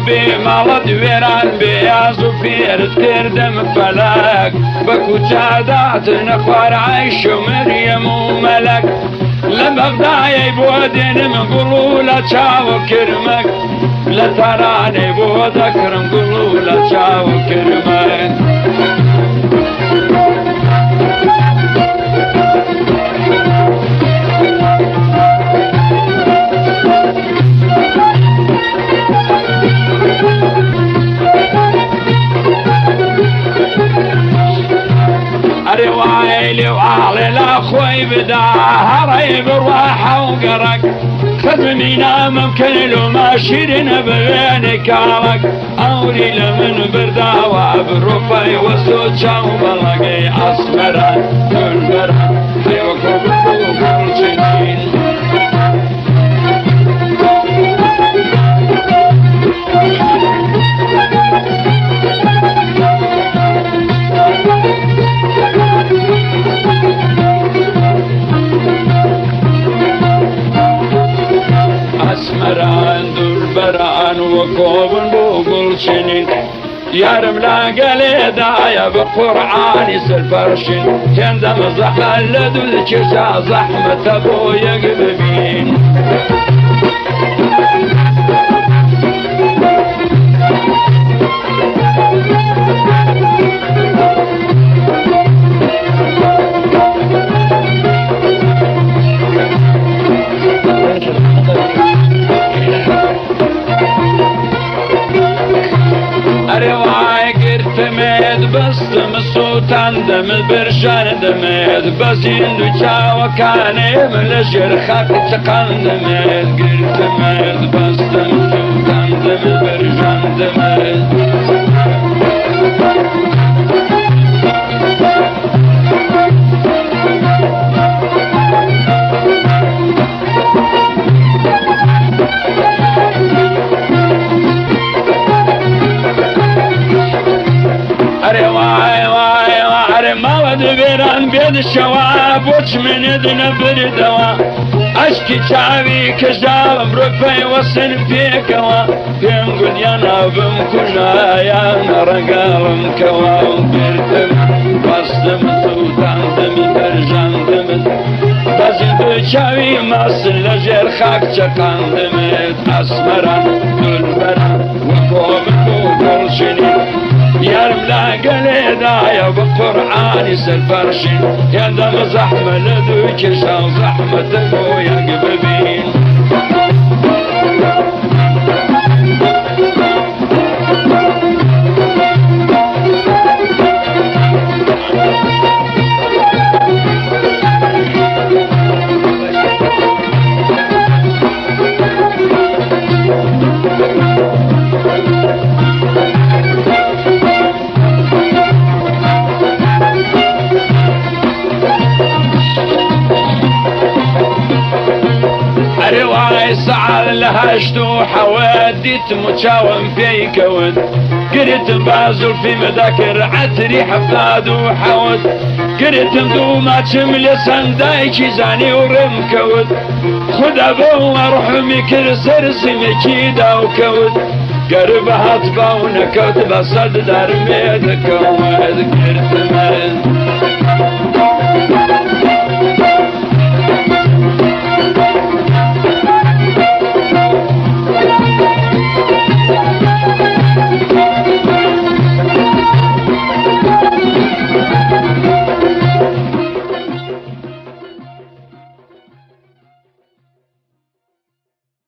بمالت ويران بياز وفيرت كردم فلاك بكوتشادات نخوار عيش ومريم وملك لبغداي بودين مقولوا لتشاو كرمك لتراني بودكر مقولوا لتشاو كرمك وعيلي وعلي الاخوي بدا هري برواحه وقرق خدمينا ممكن لو ما شيرنا بغينك علق اولي لمن بردا وبرفاي وسوتشا وبلقي اسمرا تنبرا حيوكو بقول جنين اسمران دربران وكوبن بوغل شنين يارم لا قلي دايا بقرعاني سلفرشين تندم زحمة لدو كشا زحمة ابويا قببين بستم السلطان دم برشان دمت بزين دوچا وكاني من الشرخات تقندمت قرتمت بستم السلطان دم برشان دمت بيران بيد الشواب وش من اذن بردوا اشكي شعبي كجاب برفي وصن فيكوا بينقل يانا بمكنا يانا رقالم كوا وبرتم بصدم سلطان دم برجان دمت بزيد شعبي مصر لجر خاك شقان دمت اسمران دلبران وقوم بوغل شنين يارم لا قلي دايا بقرعاني سلفرشين يندم زحمة لدو كشا زحمة ابويا قببين سعال لها شتوحة وديت متشاوم في كود قريت بازل في مذاكر عتري حفاد وحود قريت مدومات شمل صندايكي زاني ورم كود خد ابو واروح مكر سرسم كيدا وكود قربها طباونا كود بصد دار ميد كود قرت مال